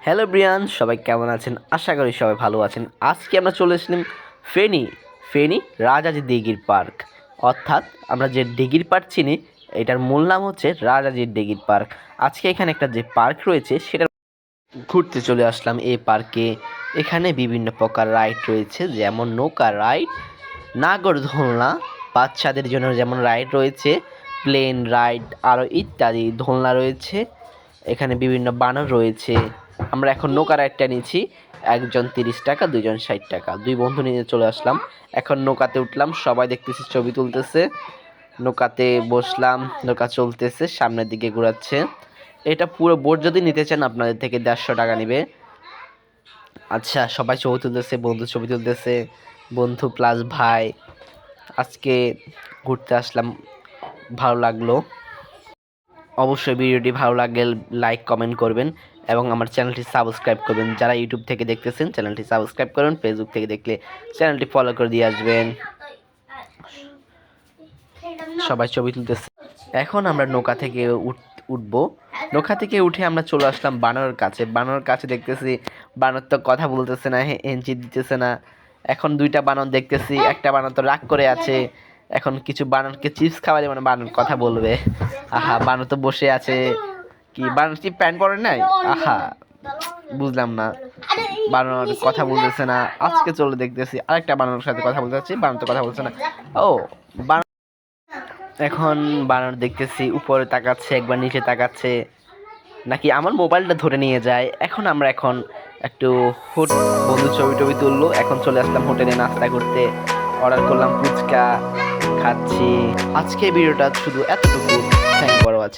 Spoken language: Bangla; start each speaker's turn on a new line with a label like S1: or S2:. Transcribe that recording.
S1: হ্যালো ব্রিয়ান, সবাই কেমন আছেন? আশা করি সবাই ভালো আছেন। আজকে আমরা চলে এসেছিলাম ফেনী ফেনী রাজাজি দিঘির পার্ক। অর্থাৎ আমরা যে দিঘির পার্ক চিনি, এটার মূল নাম হচ্ছে রাজাজির দিঘির পার্ক। আজকে এখানে একটা যে পার্ক রয়েছে সেটা ঘুরতে চলে আসলাম এই পার্কে। এখানে বিভিন্ন প্রকার রাইড রয়েছে, যেমন নৌকা রাইড, নাগরদোলনা, বাচ্চাদের জন্য যেমন রাইড রয়েছে, প্লেন রাইড, আরও ইত্যাদি দোলনা রয়েছে। এখানে বিভিন্ন বানর রয়েছে। আমরা এখন নৌকা রাইডটা নিয়েছি, একজন 30 টাকা, দুইজন 60 টাকা। দুই বন্ধু নিয়ে চলে আসলাম। এখন নৌকাতে উঠলাম, সবাই দেখতেছি ছবি তুলতেছে। নৌকাতে বসলাম, নৌকা চলতেছে, সামনের দিকে ঘোরাচ্ছে। এটা পুরো বোট যদি নিতে চান আপনাদের থেকে 150 টাকা নেবে। আচ্ছা, সবাই ছবি তুলতেছে, বন্ধু ছবি তুলতেছে, বন্ধু প্লাস ভাই। আজকে ঘুরতে আসলাম, ভালো লাগলো। অবশ্যই ভিডিওটি ভালো লাগলে লাইক কমেন্ট করবেন এবং আমার চ্যানেলটি সাবস্ক্রাইব করবেন। যারা ইউটিউব থেকে দেখতেছেন চ্যানেলটি সাবস্ক্রাইব করুন, ফেসবুক থেকে দেখলে চ্যানেলটি ফলো করে দিয়ে আসবেন। সবাই ছবি তুলতেছে। এখন আমরা নৌকা থেকে উঠবো। নৌকা থেকে উঠে আমরা চলে আসলাম বানরের কাছে। বানরের কাছে দেখতেছি বানর তো কথা বলতেছে না, এনজি দিতেছে না। এখন দুইটা বানর দেখতেছি, একটা বানর তো রাগ করে আছে। এখন কিছু বানরকে চিপস খাওয়ালে মানে বানর কথা বলবে। আহা, বানর তো বসে আছে। কি বানর কি প্যান্ট পরে নাই? আহা, বুঝলাম না। বানর কথা বলতেছে না। আজকে চলে দেখতেছি আরেকটা বানরের সাথে কথা বলতে যাচ্ছি, বানর তো কথা বলছে না। ও বানর, এখন বানর দেখতেছি উপরে তাকাচ্ছে, একবার নিচে তাকাচ্ছে, নাকি আমার মোবাইলটা ধরে নিয়ে যায়। আমরা একটু বন্ধু ছবি টবি তুললো। এখন চলে আসলাম হোটেলে নাস্তা করতে। অর্ডার করলাম ফুচকা, খাচ্ছি। আজকে ভিডিওটা শুধু এতটুকু। Thank for watching.